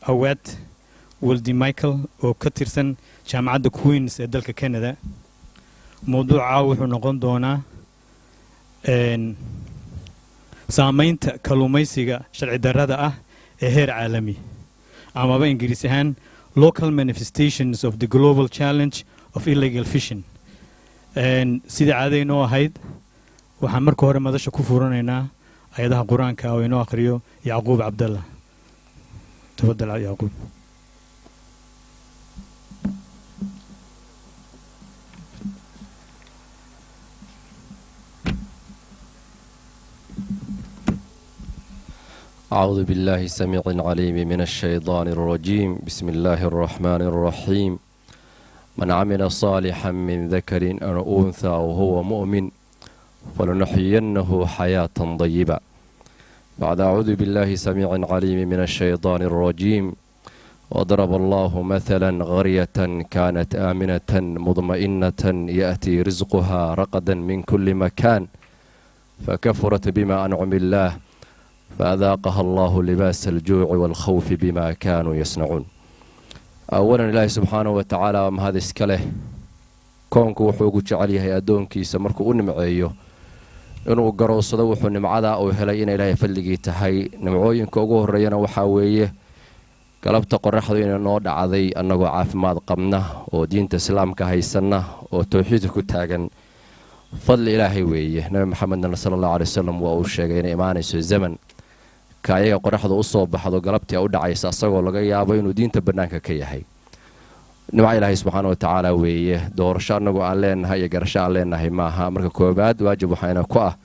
Awet Weldemichael oo ka tirsan Jaamacadda Queen ee dalka Kanada. Mawduuca wuxuu noqon doonaa Saameynta Kalluumeysiga sharci-darrada ah ee Heer Caalami, amaba Ingiriis ahaan Local Manifestations of the Global Challenge of Illegal Fishing. Sida caadaynoo ahayd waxaan marka hore madasha ku furanaynaa ayadaha quraanka oo inoo akhriyo Yacquub Cabdalla. تفضل يا يعقوب. أعوذ بالله السميع العليم من الشيطان الرجيم. بسم الله الرحمن الرحيم. من عمل صالحا من ذكر أو أنثى وهو مؤمن فلنحيينه حياة طيبة. بعد أعوذ بالله السميع العليم من الشيطان الرجيم. وضرب الله مثلا قرية كانت آمنة مطمئنة يأتي رزقها رغدا من كل مكان فكفرت بما أنعم الله فأذاقها الله لباس الجوع والخوف بما كانوا يصنعون. أولا الله سبحانه وتعالى وما هذا اسكله كونك وحوق جعليها أدونكي سمرك ونمعيه inuu garoosado wuxuu nimcada oo helay in Ilaahay fadligii tahay. nimcooyinka ugu horeeyana waxa weeye galabta qorraxdu inay noo dhacday annagoo caafimaad qabna oo diinta islaamka haysana oo tawxiidka ku taagan. fadli Ilaahay weeye. nabi maxamed sallallahu alayhi wasallam waa uu sheegay in iimaanayso zaman kaayaga qorraxdu u soo baxdo galabtii u dhacaysa asagoo laga yaabo inuu diinta banaanka ka yahay. nimca Ilaahay subhanahu wa ta'ala weeye. doorasho annagoo aan leenahay iyo garasho aan leenahay maaha. marka koobaad waajib waxayna ku ah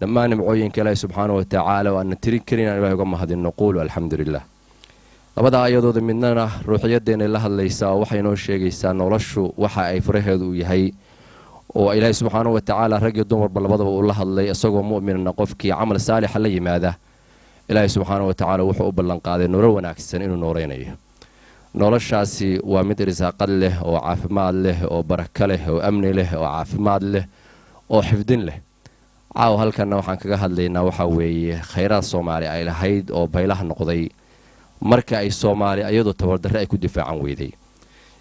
dhammaan nimcooyinka Ilaahay subhanahu wa ta'ala oo aan tirin karin Ilaahay uga mahadino qul alxamdulillah. labada aayadood midna ruuxiyadeena la hadlaysa waxay noo sheegaysaa noloshu waxa ay furaheedu yahay oo Ilaahay subhanahu wa ta'ala rag iyo dumar labadaba uu la hadlay isagoo mu'minna qofkii amal saalix la yimaada Ilaahay subhanahu wa ta'ala wuxuu u ballan qaaday nolol wanaagsan inuu nooreynayo. noloshaasi waa mid risaaqad leh oo caafimaad leh oo barako leh oo amni leh oo caafimaad leh oo xifdin leh. caaw halkan waxaan kaga hadlaynaa waxa weeye khayraad Soomaali ay lahayd oo baylaha noqday marka ay Soomaali ayadu tabardarre ay ku difaacan weeday.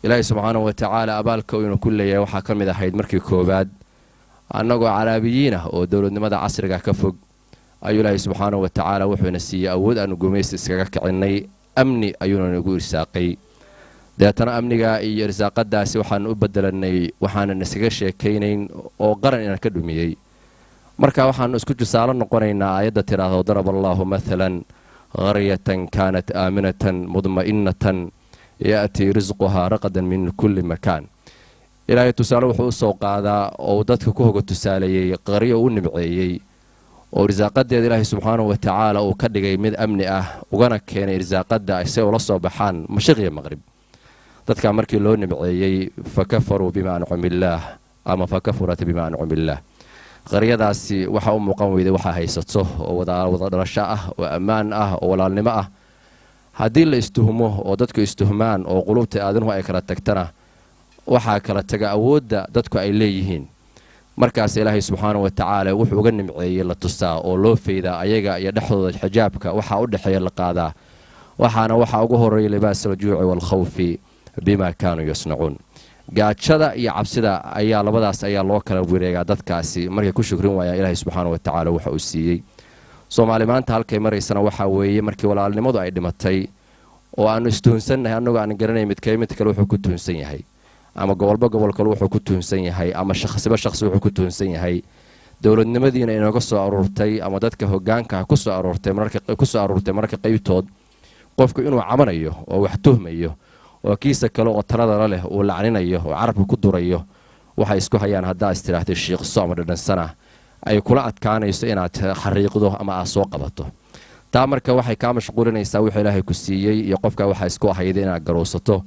Ilaahay subhanahu wa ta'ala abaalka uu ku leeyahay waxa kamid ahayd markii koobaad annagoo Carabiyiina oo dawladnimada casriga ka fog ayuu Ilaahay subhanahu wa ta'ala wuxuu siiyay awood aan gumaysi iskaga kicinay. amni ayuuna nagu irsaaqay. deetana amniga iyo irsaaqadaasi waxaan u bedelanay waxaan isaga sheekaynayn oo qaran inaan ka dhumiyay. marka waxaan isku jisaalo noqonaynaa aayadda tiraahdo darab Allahu mathalan qaryatan kanat aaminatan mudma'innatan ya'ti rizquha raqadan min kulli makan. Ilaahay tusaale wuxuu soo qaadaa oo dadka ku hoga tusaaleeyay qaryo u nimceeyay oo irsaaqadeeda Ilaahay subhanahu wa ta'ala uu ka dhigay mid amni ah ugana keenay irsaaqada ay soo la soo baxaan mashriq iyo maghrib. dadka markii loo nimceeyay fakafaru bima an'amillah ama fakafurat bima an'amillah. qaryadaasi waxa uu muuqan weeyday waxa haysato oo wada dhalasho ah oo ammaan ah oo walaalnimo ah. haddii la istuhumo oo dadku istuhmaan oo qulubta aadanuhu ay kala tagtana waxa kala taga awoodda dadku ay leeyihiin. markaas Ilaahay subhanahu wa ta'ala wuxuu uga nimceeyay la tusaa oo loo feedaa ayaga iyo dhaxdooda xijaabka waxa u dhaxeeya la qaadaa. waxaana waxa ugu horeeyay libaas al-juu'i wal khawfi bima kaanu yasnaun. gaajada iyo cabsida ayaa labadaas ayaa loo kala wareegaa dadkaasi markay ku shukrin waayaan Ilaahay subhanahu wa ta'ala waxa uu siiyay. Soomaali maanta halkay mareysana waxa weeye markii walaalnimadu ay dhimatay oo aanu istuunsanahay annagoo aan garanay mid kale wuxuu ku tuunsan yahay ama gobolba gobol kale wuxuu ku tuunsan yahay ama shakhsiba shakhsi wuxuu ku tuunsan yahay. dawladnimadiina inooga soo aruurtay ama dadka hoggaanka ku soo aruurtay marka qaybtood qofku inuu camanayo oo wax tuhmayo oo kiisa kale oo talada leh oo lacninayo oo carabka ku durayo waxa isku hayaan hadaa istiraahday sheekh Soomaali dhansana ay kula adkaanayso inaad xariiqdo ama aad soo qabato. taa marka waxay ka mashquulinaysaa wixii Ilaahay ku siiyay iyo qofka waxa isku ahayday inaad garowsato.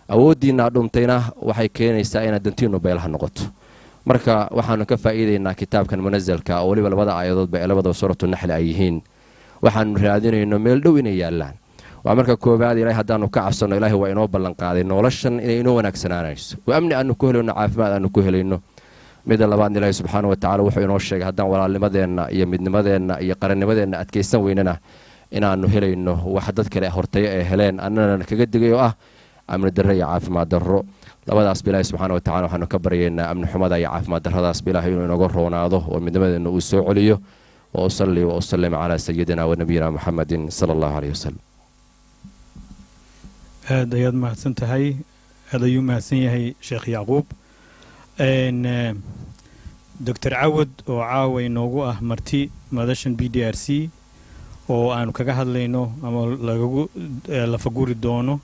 awoodiina dhuntayna waxay keenaysaa inaad dantiino beelaha noqoto. marka waxaanu ka faa'iideynaa kitaabkan munazalka oo waliba labada aayadood ba labada suuratu nahl ay yihiin. waxaanu raadinayno meel dhow inay yaalaan. waa marka koobaad Ilaahay hadaanu ka cabsano Ilaahay waa inoo ballan qaaday noloshan inay inoo wanaagsanaanayso. waa amni aanu ku helayno caafimaad aanu ku helayno. mida labaad Ilaahay subhanahu wa ta'ala wuxuu inoo sheegay hadaan walaalnimadeena iyo midnimadeena iyo qarannimadeena adkeysan weynana inaanu helayno wax dad kale hortay ay heleen annana kaga digayo amni darro iyo caafimaad darro labadaas bilaahi subxaanahu wa ta'aala waxaanu ka baryeynaa amni xumada iyo caafimaad darradaas bilaahi inuu inaga roonaado oo midnimadeena uu soo celiyo oo salli wa sallim ala sayyidina wa nabiyina Muhammadin sallallahu alayhi wasallam aad ayaad mahadsan tahay aad ayuu mahadsan yahay Sheekh Yacquub Dr. Awed oo caawa inoogu marti madashan PDRC oo aanu kaga hadlayno ama la faguri doono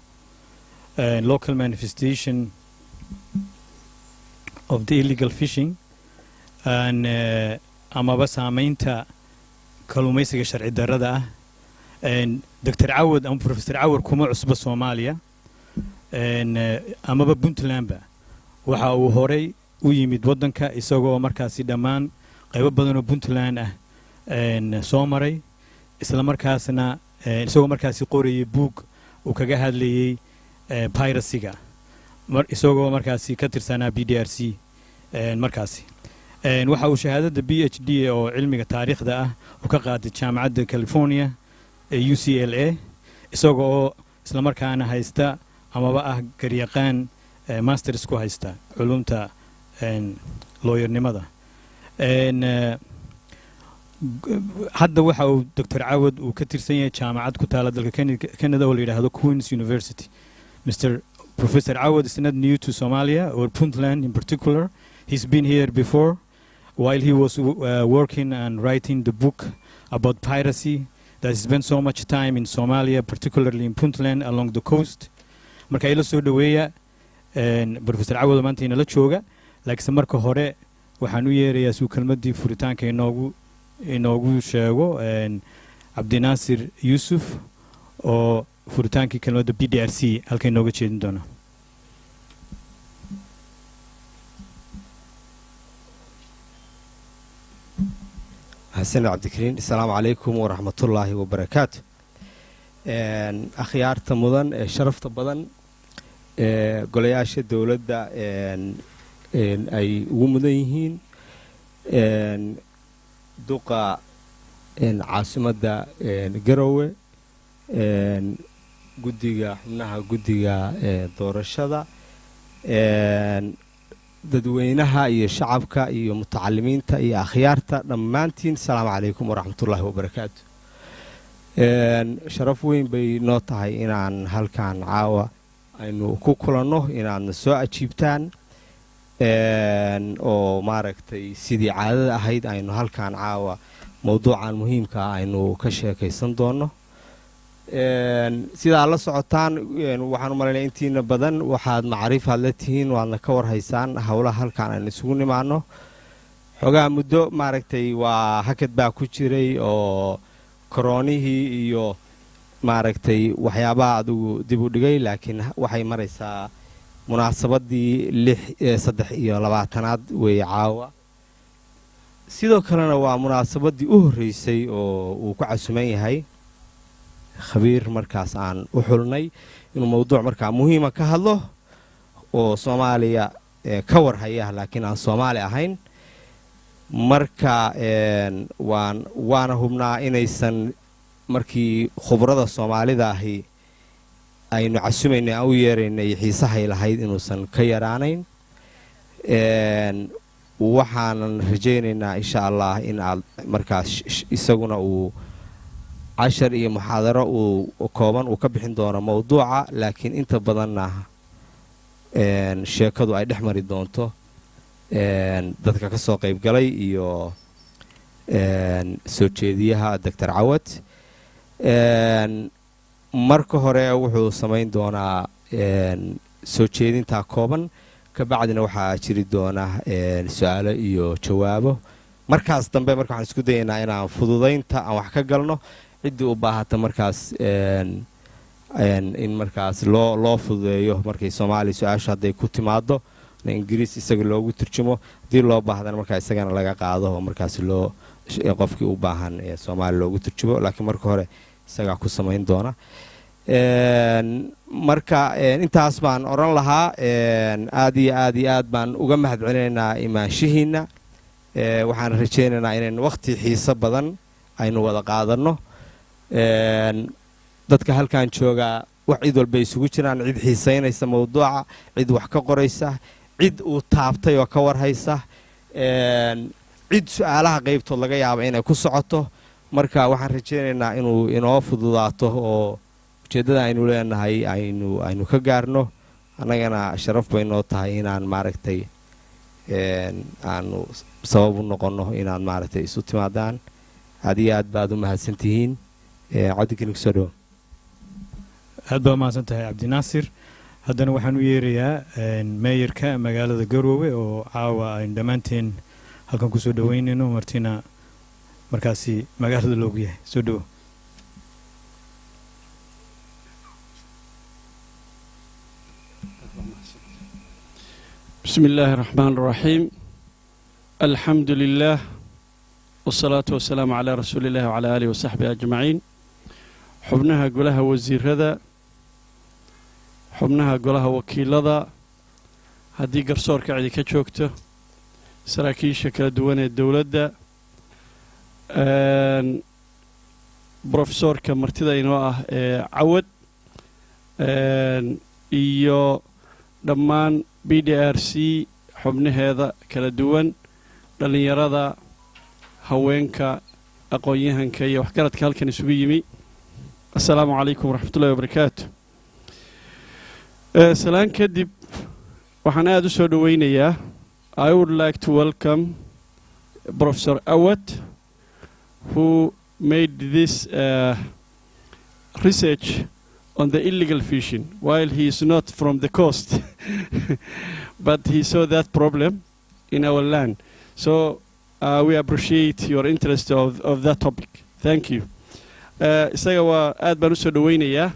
local manifestation of the illegal fishing and amaba saameynta kalluumeysiga sharci-darrada Dr. Awed ama Professor Awed kuma cusba Somalia amaba Puntland waxa uu horay u yimid wadanka isagoo markaasi dhammaan qaybo badan oo Puntland soo maray isla markaasna isagoo markaasi qorayay buug uu kaga hadlayay Piracy-ga isagoo markaasi ka tirsanaa PDRC markaasi waxa uu shahaadada PhD oo cilmiga taariikhda uu ka qaaday Jaamacadda California UCLA isagoo isla markaana haysta amaba garyaqaan masters ku haysta culumta lawyernimada hadda waxa uu Dr. Awed uu ka tirsan yahay jaamacad ku taala dalka Canada oo la yiraahdo Queen's University Professor Awed is not new to Somalia or Puntland in particular. He's been here before while he was working and writing the book about piracy that has spent so much time in Somalia, particularly in Puntland along the coast. Marka ila soo dhaweeya Professor Awed maanta inala jooga laakiin marka hore waxaan u yeerayaa suu kelmadii furitaanka inoogu sheego Abdinaasir Yusuf oo furitaankii kelmadda PDRC halka inooga jeedin doona حسن عبد الكريم السلام عليكم ورحمة الله وبركاته أخيارت مدن شرفت بدن قلياش الدولة أي ومدنيين دوقة عاصمة قروة قدية منها قدية دور الشذا dadweynaha iyo shacabka iyo mutacalimiinta iyo akhyaarta dhammaantiin salaam calaykum waraxmatullaahi wabarakaatu sharaf weyn bay noo tahay inaan halkaan caawa aynu ku kulanno inaadna soo ajiibtaan oo maaragtay sidii caadada ahayd aynu halkaan caawa mawduucan muhiimka aynu ka sheekaysan doono sida la socotaan waxaan u maleeyaa intiina badan waxaad macriifad la tihiin waadna ka war haysaan hawlaha halkaan aan isugu nimaano xogaa muddo maaragtay waa hakad baa ku jiray oo koroonihii iyo maaragtay waxyaabaha adigu dib u dhigay laakiin waxay maraysaa munaasabadii 23aad weeye caawa sidoo kalena waa munaasabadii u horeysay oo uu ku casuman yahay khabiir markaas aan u xulnay inuu mawduuc markaa muhiima ka hadlo oo Soomaaliya ka war haya laakiin aan Soomaali ahayn marka waana hubnaa inaysan markii khibrada Soomaalida ahi aynu casumaynay u yeeraynay xiisahay lahayd inuusan ka yaraanayn waxaan rajaynaynaa insha Allah in aad markaas isaguna uu عشر إيه محاضرة وكوبان وكبحين دونا موضوعة لكن أنت بدنا شيكادو أي دحمر الدونتو dadka ka soo qayb galay iyo soo jeediyaha Dr. Awed marka hore wuxuu sameyn doonaa soo jeedinta kooban ka bacdina waxa jiri doona su'aalo iyo jawaabo markaas dambe marka waxaan isku dayaynaa inaan fududeynta aan wax ka galno cidii u baahata markaas in markaas loo fududeeyo markay Soomaali su'aasha haday ku timaado Ingiriis isaga loogu turjumo hadii loo baahdana marka isagana laga qaado oo markaas loo qofkii u baahan ee Soomaali loogu turjumo laakiin marka hore isaga ku sameyn doona marka intaas baan oran lahaa aad iyo aad baan uga mahadcelinaynaa imaanshihiina waxaan rajaynaynaa inaan waqti xiiso badan aynu wada qaadano dadka halkan jooga wax cid walba isugu jiraan cid xiisaynaysa mawduuca cid wax ka qoraysa cid uu taabtay oo ka warhaysa cid su'aalaha qaybtood laga yaabo inay ku socoto marka waxaan rajaynaynaa inuu inoo fududaato oo ujeeddada aynu leenahay aynu ka gaarno annagana sharaf bay noo tahay inaan maaragtay aanu sabab u noqonno inaad maaragtay isu timaadaan aad iyo aad baad u mahadsantihiin cabdikariim kusoo dhawo aad baa mahadsan tahay cabdinaasir haddana waxaan u yeerayaa meeyarka magaalada garoowe oo caawa aynu dhammaanteen halkan kusoo dhaweynayno martina markaasi magaalada loogu yahay soo dhawo بسم الله الرحمن الرحيم الحمد لله والصلاة والسلام على رسول الله وعلى آله وصحبه أجمعين حبناها قولها وزير هذا حبناها قولها وكيل هذا هدي قرصور كعدي كتشوكته سراكيشة كالدوانة الدولة دا بروفيسور كمرتدى إنواه عود إيو دمان PDRC xubnaheeda kala duwan dhalinyarada haweenka aqoon-yahanka iyo waxgaradka halkan isugu yimi assalaamu calaykum waraxmatullahi wabarakaatu salaan kadib waxaan aad u soo dhaweynayaa I would like to welcome Professor Awet who made this research on the illegal fishing while he is not from the coast but he saw that problem in our land so we appreciate your interest of that topic thank you isaga waa aad baan u soo dhaweynayaa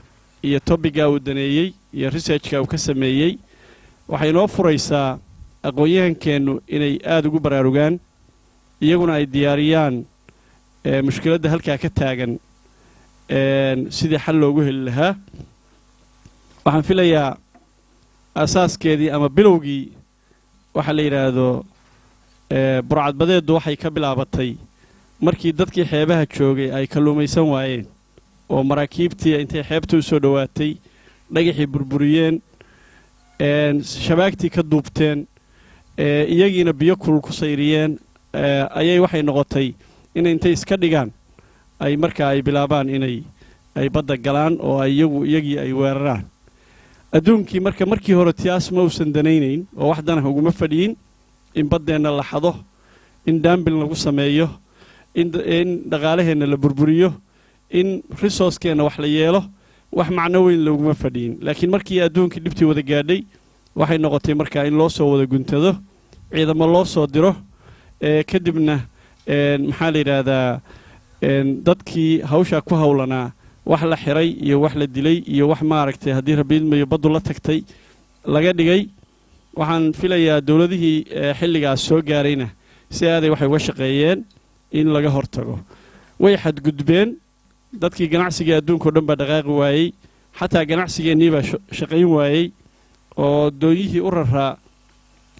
iyo topiga uu daneeyay iyo researchka uu ka sameeyay waxay noo furaysaa aqoon-yahankeenu inay aad ugu baraarugaan iyaguna ay diyaariyaan mushkiladda halkaa ka taagan sidii xal loogu heli lahaa waxaan filayaa asaaskeedii ama bilowgii waxa la yiraahdo burcadbadeedu waxay ka bilaabatay markii dadkii xeebaha joogay ay kalluumaysan waayeen oo maraakiibtii intay xeebta u soo dhawaatay dhagaxii burburiyeen shabaagtii ka duubteen iyagiina biyo kulul ku sayriyeen ayay waxay noqotay in intay iska dhigaan ay markaa ay bilaabaan inay ay badda galaan oo ay iyagii ay weeraraan adduunkii markii hore tiyaas ma uusan danaynayn oo wax dana uguma fadhiyin in baddeenna la xado in daambil lagu sameeyo in dhaqaalaheenna la burburiyo in resourcekeenna wax la yeelo wax macno weyn looguma fadhiyin laakiin markii adduunkii dhibtii wada gaadhay waxay noqotay markaa in loo soo wada guntado ciidamo loo soo diro kadibna maxaa la yidhaahdaa dadkii hawshaa ku hawlanaa wax la xiray iyo wax la dilay iyo wax maaragtay haddii rabiidmayo baddu la tagtay laga dhigay waxaan filayaa dowladihii xilligaas soo gaarayna si aaday waxay uga shaqeeyeen in laga hortago way xadgudbeen dadkii ganacsiga adduunka oo dhan baa dhaqaaqi waayey xataa ganacsigeennii baa shaqayn waayey oo doonyihii u raraa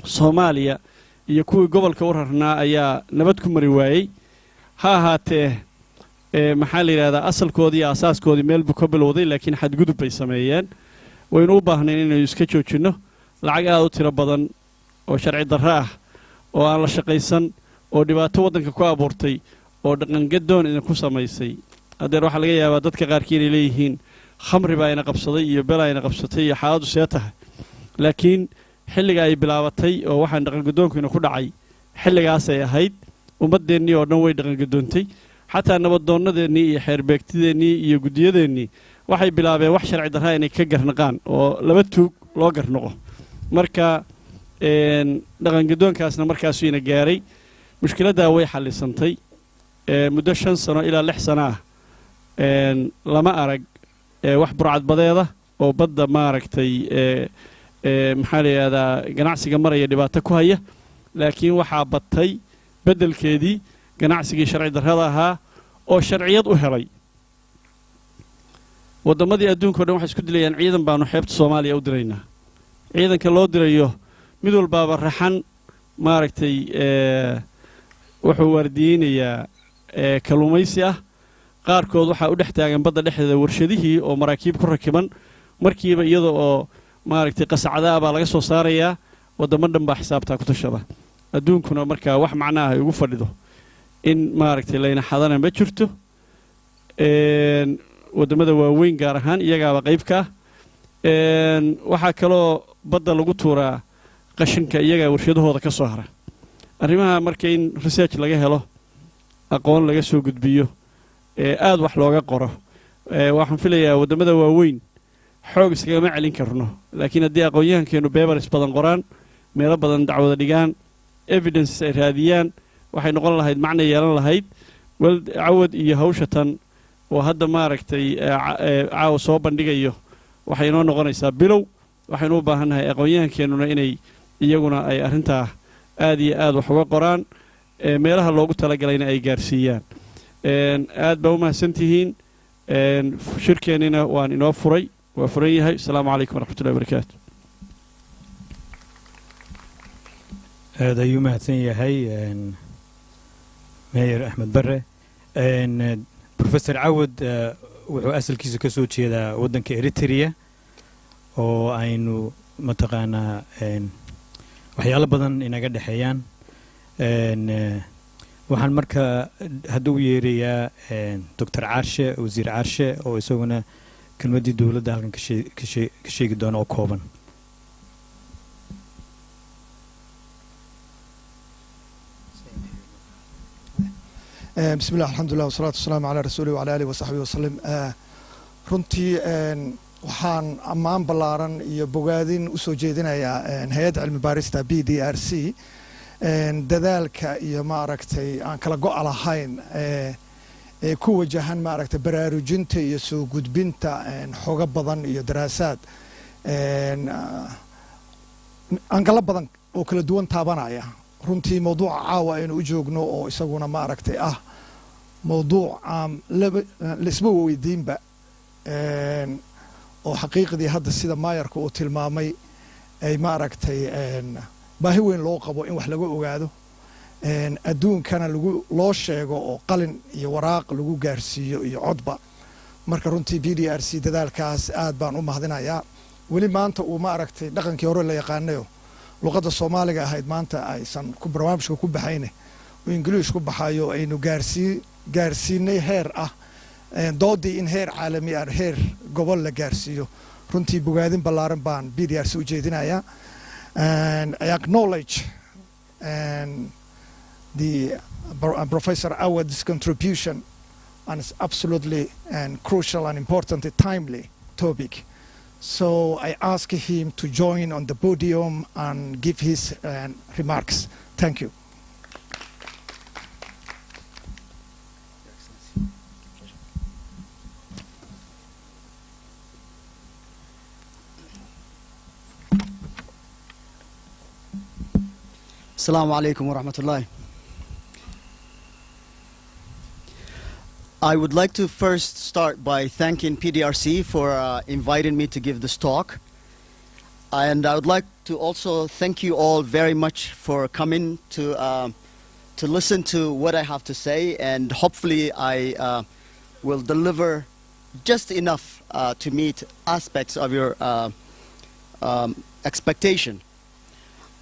Soomaaliya iyo kuwii gobolka u rarnaa ayaa nabad ku mari waayey ha ahaatee maxaa la yiraahdaa asalkoodii iyo asaaskoodii meel buu ka bilowday laakiin xadgudub bay sameeyeen waynu u baahneen inaynu iska joojinno lacag aad u tiro badan oo sharci darro ah oo aan la shaqaysan oo dhibaato waddanka ku abuurtay oo dhaqangadoon idinku samaysay hadeer waxaa laga yaabaa dadka qaarkii inay leeyihiin khamri baa ina qabsaday iyo bela ina qabsatay iyo xaaladu see tahay laakiin xilliga ay bilaabatay oo waxaan dhaqangadoonkiina ku dhacay xilligaasay ahayd ummaddeennii oo dhan way dhaqangadoontay xataa nabadoonnadeennii iyo xeerbeegtideennii iyo guddiyadeennii waxay bilaabeen wax sharci darraa inay ka garnaqaan oo laba tuug loo garnaqo marka dhaqangadoonkaasna markaasuu ina gaaray mushkiladdaa way xallisantay muddo 5 sano ilaa 6 sano ah lama arag wax burcadbadeeda oo badda maaragtay maxaa la yidhahdaa ganacsiga maraya dhibaato ku haya laakiin waxaa batay beddelkeedii ganacsigii sharci darrada ahaa oo sharciyad u helay waddamadii adduunka oo dhan waxay isku dilayaan ciidan baanu xeebta Soomaaliya u diraynaa ciidanka loo dirayo mid walbaaba raxan maaragtay wuxuu waardiyeynayaa kalluumaysi ah qaarkood waxaa u dhex taagan badda dhexdeeda warshadihii oo maraakiib ku rakiban markiiba iyada oo maaragtay qasacadaha baa laga soo saarayaa waddamo dhan baa xisaabtaa ku tashada adduunkuna markaa wax macnaha ay ugu fadhido in maaragtay layna xadana ma jirto waddamada waaweyn gaar ahaan iyagaaba qayb ka ah waxaa kaloo badda lagu tuuraa qashinka iyagaa warshadahooda ka soo hara arrimaha marka in research laga helo aqoon laga soo gudbiyo aad wax looga qoro waxaan filayaa waddamada waaweyn xoog iskagama celin karno laakiin haddii aqoon-yahankeenu bebers badan qoraan meelo badan dacwada dhigaan evidences ay raadiyaan waxay noqon lahayd macna yeelan lahayd cawad iyo hawsha tan oo hadda maaragtay caawa soo bandhigayo waxay inoo noqonaysaa bilow waxaynu u baahannahay aqoon-yahankeenuna inay iyaguna ay arrintaa aad iyo aad wax uga qoraan meelaha loogu talagalayna ay gaarsiiyaan aad baa u mahadsantihiin shirkeennina waan inoo furay waa furan yahay asalaamu calaykum waraxmatullahi wabarakaatu aad ayuu mahadsan yahay meyer axmed bare professor cawad wuxuu asalkiisa ka soo jeedaa waddanka eritrea oo aynu mataqaanaa waxyaalo badan inaga dhexeeyaan waxaan marka hadda u yeerayaa doctor caarshe wasiir caarshe oo isaguna kelmaddii dowladda halkan ka sheegi doona oo kooban بسم الله الحمد لله والصلاة والسلام على رسوله وعلى آله وصحبه وسلم runtii waxaan ammaan ballaaran iyo bogaadin u soo jeedinayaa hay-adda cilmi baarista PDRC dadaalka iyo maaragtay aan kala go' lahayn ee ku wajahan maaragtay baraarujinta iyo soo gudbinta xogo badan iyo daraasaad angala badan oo kala duwan taabanaya runtii mawduuca caawa aynu u joogno oo isaguna maaragtay ah mawduuc laisma weydiinba oo xaqiiqdii hadda sida maayarka uu tilmaamay ay maaragtay baahi weyn loo qabo in wax laga ogaado adduunkana loo sheego oo qalin iyo waraaq lagu gaarsiiyo iyo codba marka runtii PDRC dadaalkaas aad baan u mahadinayaa weli maanta uu maaragtay dhaqankii hore la yaqaanayo luqadda Soomaaliga ahayd maanta aysan ku barnaamijka ku baxayne oo Ingiriis ku baxayo aynu gaarsiinay heer ah doodii in heer caalami ah heer gobol la gaarsiiyo runtii bogaadin ballaaran baan PDRC u jeedinayaa and I acknowledge Professor Awet's contribution on this absolutely crucial and important and timely topic. So I ask him to join on the podium and give his remarks. Thank you. Assalamu alaikum wa rahmatullahi. I would like to first start by thanking PDRC for inviting me to give this talk. And I would like to also thank you all very much for coming to listen to what I have to say. And hopefully I will deliver just enough to meet aspects of your expectation.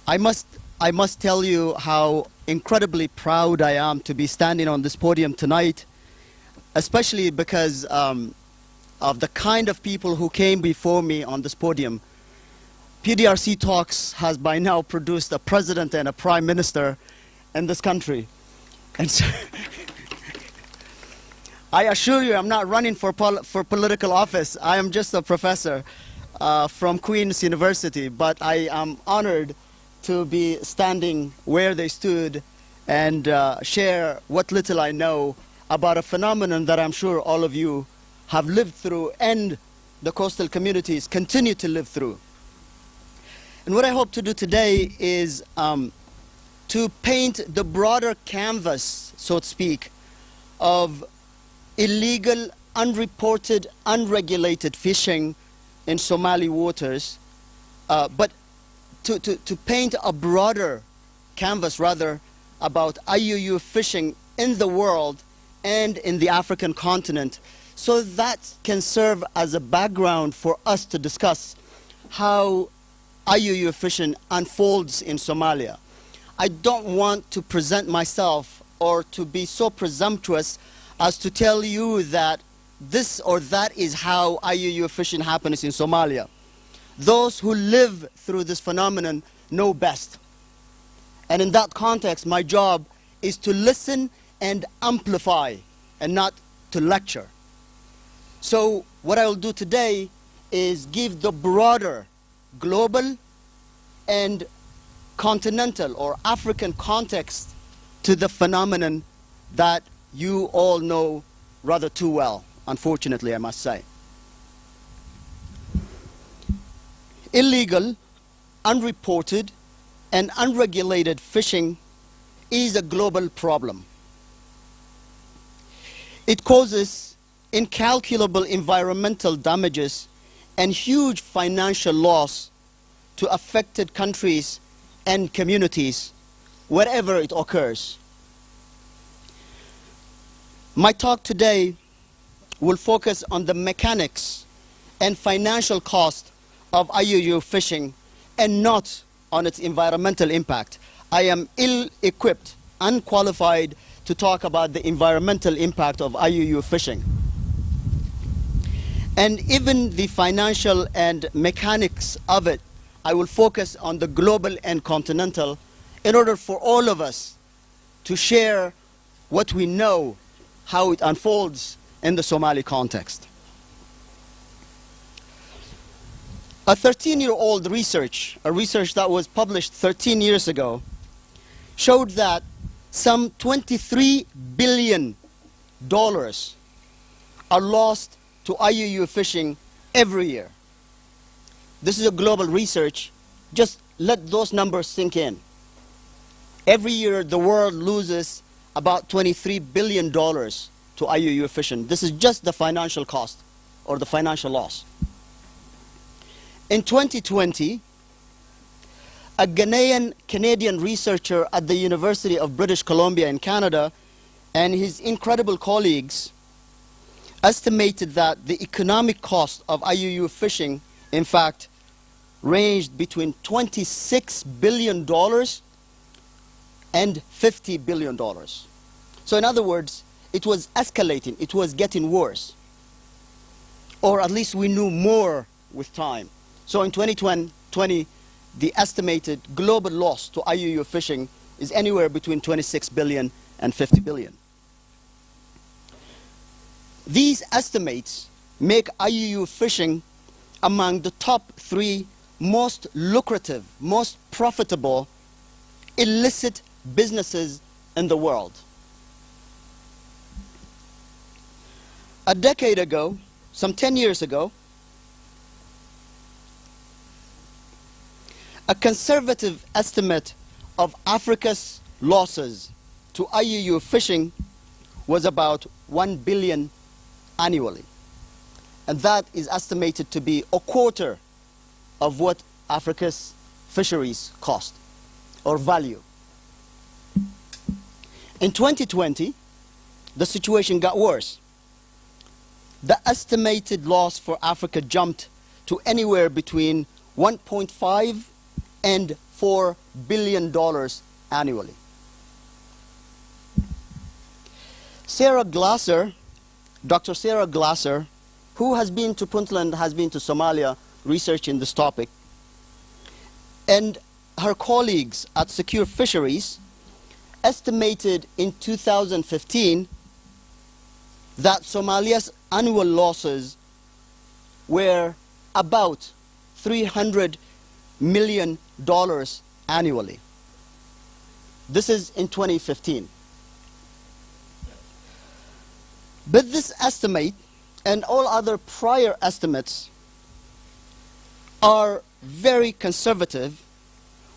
I must tell you how incredibly proud I am to be standing on this podium tonight, especially because of the kind of people who came before me on this podium. PDRCTalks has by now produced a president and a prime minister in this country. And so I assure you I'm not running for political office. I am just a professor from Queen's University, but I am honored to be standing where they stood and share what little I know about a phenomenon that I'm sure all of you have lived through and the coastal communities continue to live through. And what I hope to do today is to paint the broader canvas, so to speak, of illegal, unreported, unregulated fishing in Somali waters, but to paint a broader canvas, rather, about IUU fishing in the world and in the African continent, so that can serve as a background for us to discuss how IUU fishing unfolds in Somalia. I don't want to present myself or to be so presumptuous as to tell you that this or that is how IUU fishing happens in Somalia. Those who live through this phenomenon know best. And in that context, my job is to listen and amplify and not to lecture. So what I will do today is give the broader global and continental or African context to the phenomenon that you all know rather too well, unfortunately, I must say. Illegal, unreported, and unregulated fishing is a global problem. It causes incalculable environmental damages and huge financial loss to affected countries and communities wherever it occurs. My talk today will focus on the mechanics and financial cost of IUU fishing and not on its environmental impact. I am ill-equipped, unqualified to talk about the environmental impact of IUU fishing. And even the financial and mechanics of it, I will focus on the global and continental in order for all of us to share what we know, how it unfolds in the Somali context. A 13-year-old research, a research that was published 13 years ago, showed that some $23 billion are lost to IUU fishing every year. This is a global research. Just let those numbers sink in. Every year, the world loses about $23 billion to IUU fishing. This is just the financial cost or the financial loss. In 2020, a Canadian researcher at the University of British Columbia in Canada and his incredible colleagues estimated that the economic cost of IUU fishing, in fact, ranged between $26 billion and $50 billion. So in other words, it was escalating, it was getting worse. Or at least we knew more with time. So in 2020, the estimated global loss to IUU fishing is anywhere between 26 billion and 50 billion. These estimates make IUU fishing among the top 3 most lucrative, most profitable illicit businesses in the world. A decade ago, some 10 years ago, a conservative estimate of Africa's losses to IUU fishing was about 1 billion annually. And that is estimated to be a quarter of what Africa's fisheries cost or value. In 2020, the situation got worse. The estimated loss for Africa jumped to anywhere between 1.5 and $4 billion annually. Dr. Sarah Glasser, who has been to Puntland, has been to Somalia researching this topic, and her colleagues at Secure Fisheries estimated in 2015 that Somalia's annual losses were about $300 million annually. This is in 2015. But this estimate and all other prior estimates are very conservative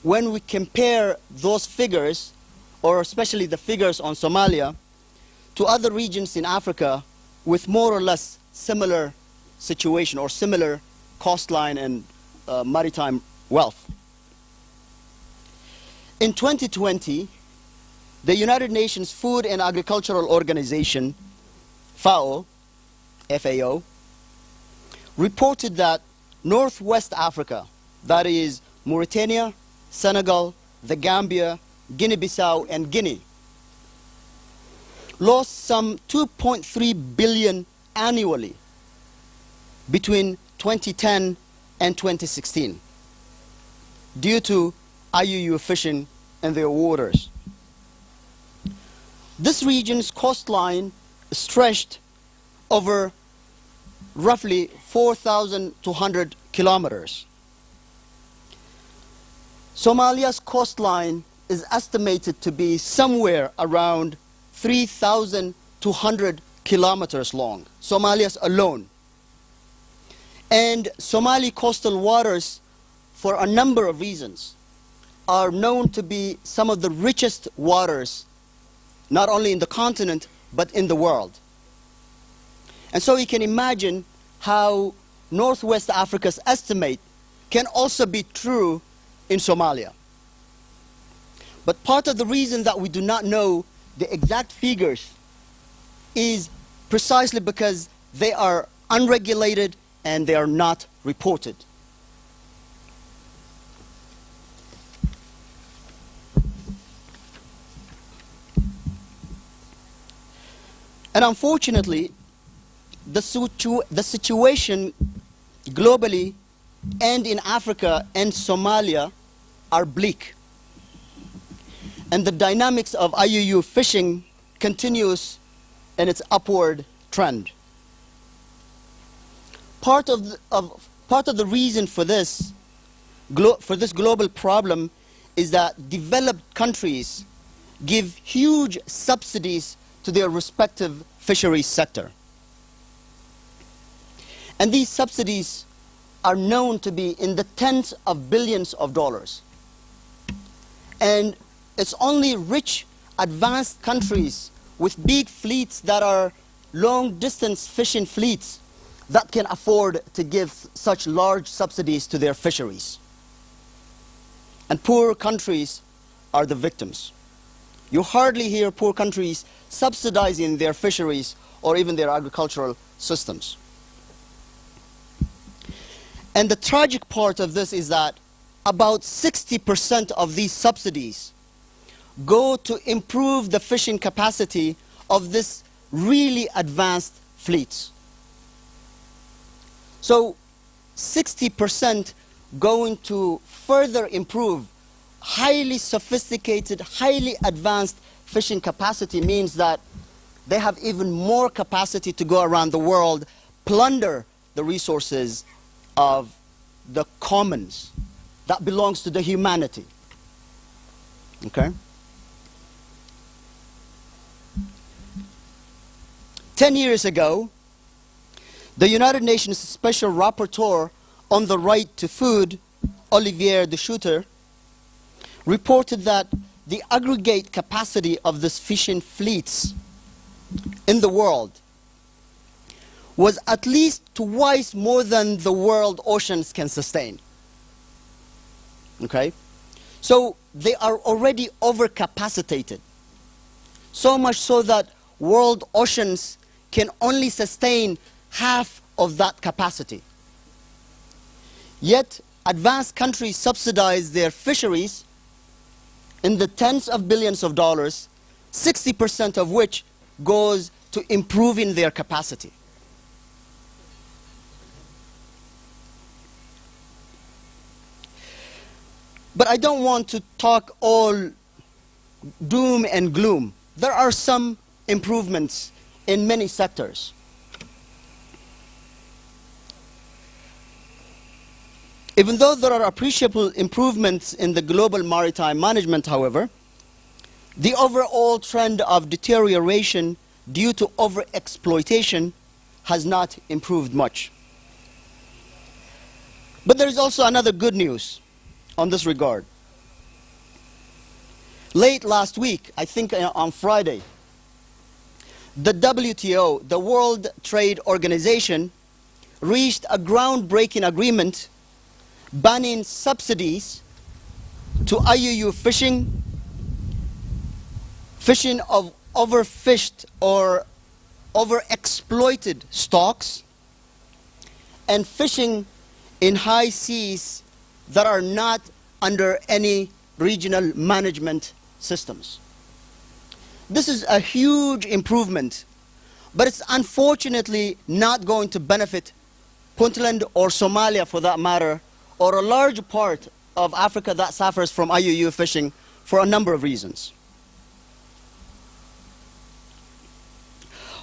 when we compare those figures, or especially the figures on Somalia, to other regions in Africa with more or less similar situation or similar coastline and maritime wealth. In 2020, the United Nations Food and Agricultural Organization, FAO, reported that Northwest Africa, that is Mauritania, Senegal, the Gambia, Guinea-Bissau, and Guinea, lost some 2.3 billion annually between 2010 and 2016 due to IUU fishing in their waters. This region's coastline stretched over roughly 4,200 kilometers. Somalia's coastline is estimated to be somewhere around 3,200 kilometers long, Somalia's alone. And Somali coastal waters, for a number of reasons, are known to be some of the richest waters, not only in the continent, but in the world. And so you can imagine how Northwest Africa's estimate can also be true in Somalia. But part of the reason that we do not know the exact figures is precisely because they are unregulated and they are not reported. And unfortunately, the situation globally and in Africa and Somalia are bleak. And the dynamics of IUU fishing continues in its upward trend. Part of the reason for this global problem is that developed countries give huge subsidies to their respective fisheries sector. And these subsidies are known to be in the tens of billions of dollars. And it's only rich, advanced countries with big fleets that are long-distance fishing fleets that can afford to give such large subsidies to their fisheries. And poor countries are the victims. You hardly hear poor countries subsidizing their fisheries or even their agricultural systems. And the tragic part of this is that about 60% of these subsidies go to improve the fishing capacity of this really advanced fleets. So 60% going to further improve highly sophisticated, highly advanced fishing capacity means that they have even more capacity to go around the world, plunder the resources of the commons that belongs to the humanity. Okay? 10 years ago, the United Nations Special Rapporteur on the Right to Food, Olivier de Schutter, reported that the aggregate capacity of these fishing fleets in the world was at least twice more than the world oceans can sustain. Okay? So they are already overcapacitated. So much so that world oceans can only sustain half of that capacity. Yet advanced countries subsidize their fisheries in the tens of billions of dollars, 60% of which goes to improving their capacity. But I don't want to talk all doom and gloom. There are some improvements in many sectors. Even though there are appreciable improvements in the global maritime management, however, the overall trend of deterioration due to overexploitation has not improved much. But there is also another good news on this regard. Late last week, I think on Friday, the WTO, the World Trade Organization, reached a groundbreaking agreement banning subsidies to IUU fishing fishing of overfished or overexploited stocks, and fishing in high seas that are not under any regional management systems. This is a huge improvement, but it's unfortunately not going to benefit Puntland or Somalia for that matter, or a large part of Africa that suffers from IUU fishing for a number of reasons.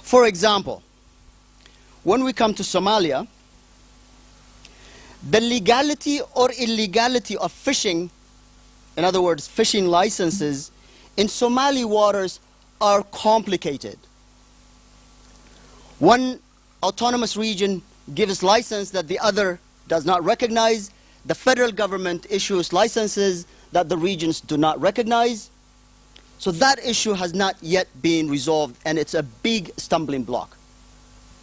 For example, when we come to Somalia, the legality or illegality of fishing, in other words, fishing licenses, in Somali waters are complicated. One autonomous region gives license that the other does not recognize. The federal government issues licenses that the regions do not recognize. So that issue has not yet been resolved, and it's a big stumbling block.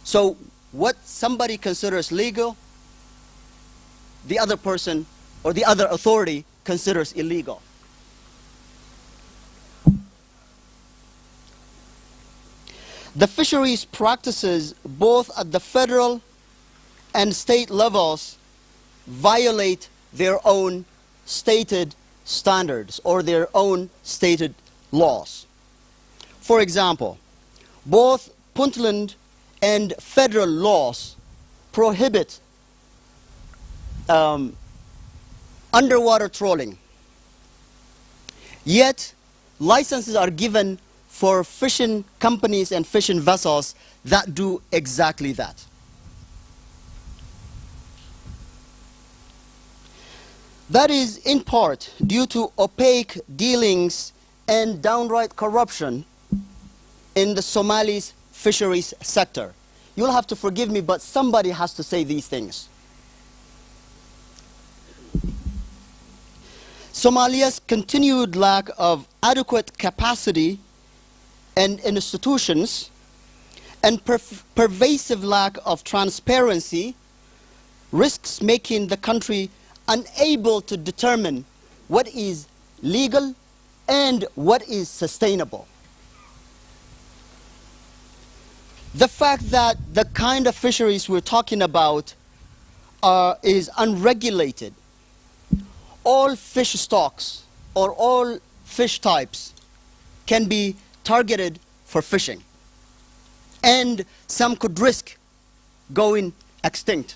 So what somebody considers legal, the other person or the other authority considers illegal. The fisheries practices, both at the federal and state levels, violate their own stated standards or their own stated laws. For example, both Puntland and federal laws prohibit underwater trawling. Yet, licenses are given for fishing companies and fishing vessels that do exactly that. That is in part due to opaque dealings and downright corruption in the Somali's fisheries sector. You'll have to forgive me, but somebody has to say these things. Somalia's continued lack of adequate capacity and institutions and pervasive lack of transparency risks making the country unable to determine what is legal and what is sustainable. The fact that the kind of fisheries we're talking about is unregulated. All fish stocks or all fish types can be targeted for fishing, and some could risk going extinct.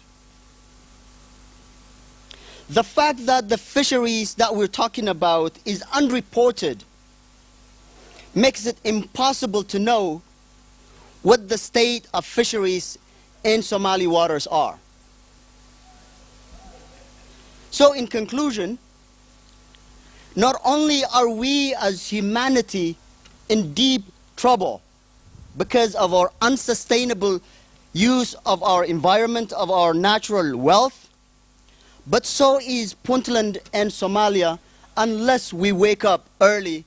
The fact that the fisheries that we're talking about is unreported makes it impossible to know what the state of fisheries in Somali waters are. So in conclusion, not only are we as humanity in deep trouble because of our unsustainable use of our environment, of our natural wealth, but so is Puntland and Somalia unless we wake up early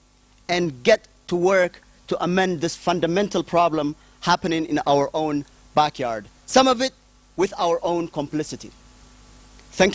and get to work to amend this fundamental problem happening in our own backyard. Some of it with our own complicity. Thank you.